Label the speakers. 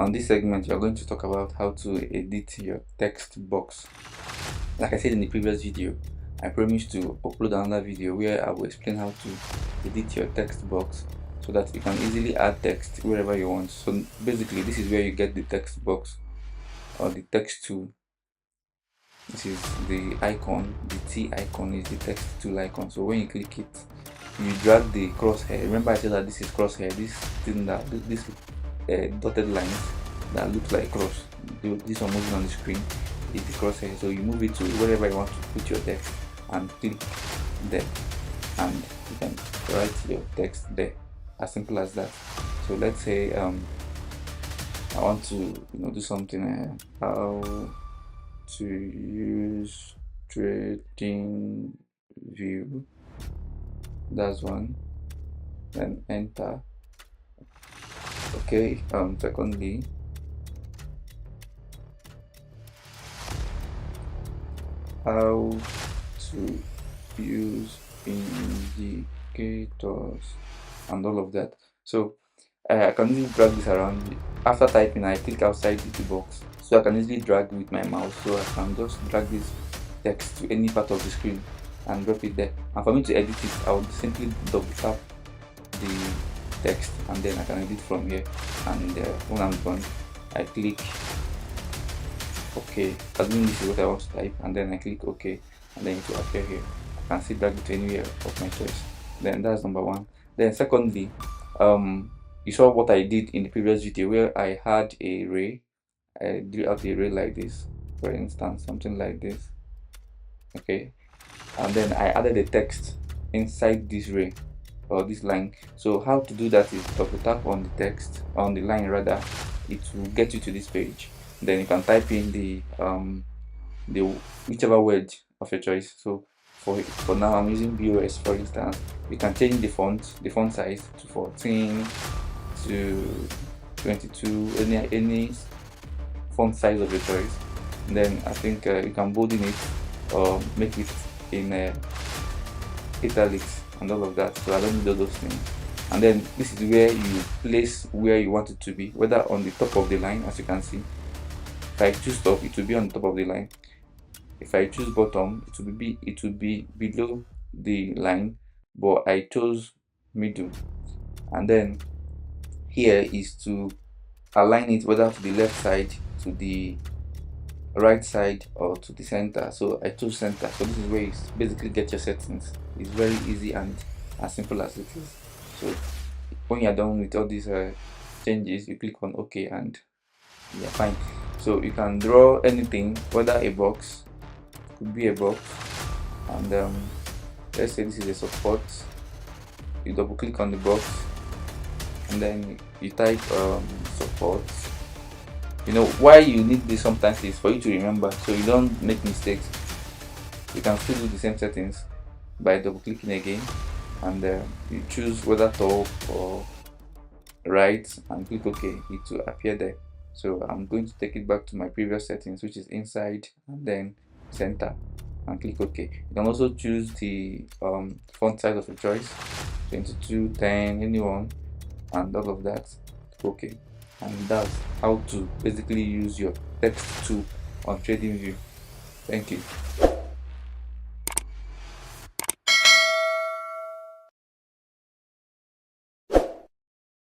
Speaker 1: On this segment, we are going to talk about how to edit your text box. Like I said in the previous video, I promised to upload another video where I will explain how to edit your text box so that you can easily add text wherever you want. So basically, this is where you get the text box or the text tool. This is the icon, the T icon is the text tool icon. So when you click it, you drag the crosshair. Remember I said that this is crosshair, this thing that this dotted lines that looks like cross, this one moving on the screen is the crosshair. So you move it to wherever you want to put your text and click there, and you can write your text there, as simple as that. So let's say I want to do something, how to use trading view, that's one, then enter. Okay, secondly, how to use indicators and all of that. So I can easily drag this around. After typing, I click outside the box, so I can easily drag with my mouse. So I can just drag this text to any part of the screen and drop it there. And for me to edit it, I would simply double tap the text and then I can edit from here. And when I'm done, I click OK. Assuming this is what I want to type, and then I click OK, and then it will appear here. I can still drag it to anywhere of my choice. Then that's number one. Then secondly, you saw what I did in the previous video where I had a array. I drew out the array like this, for instance, something like this. Okay, and then I added a text inside this array or this line. So how to do that is double tap on the text, on the line rather. It will get you to this page. Then you can type in the whichever word of your choice. So for now I'm using BOS, for instance. You can change the font size to 14 to 22, any font size of your choice. And then I think you can bolden it or make it in italics and all of that. So I don't need all those things. And then this is where you place where you want it to be, whether on the top of the line, as you can see. If I choose top, it will be on the top of the line. If I choose bottom, it will be below the line, but I chose middle. And then here is to align it whether to the left side, to the right side, or to the center. So I chose center. So this is where you basically get your settings. It's very easy and as simple as it is. So when you're done with all these changes, you click on OK and you're fine. So you can draw anything, whether a box, could be a box, and let's say this is a support. You double click on the box and then you type support. Why you need this sometimes is for you to remember, so you don't make mistakes. You can still do the same settings by double clicking again, and you choose whether top or right and click OK. It will appear there. So I'm going to take it back to my previous settings, which is inside and then center, and click OK. You can also choose the font size of your choice, 22, 10, anyone, and all of that. OK. And that's how to basically use your text tool on TradingView. Thank you.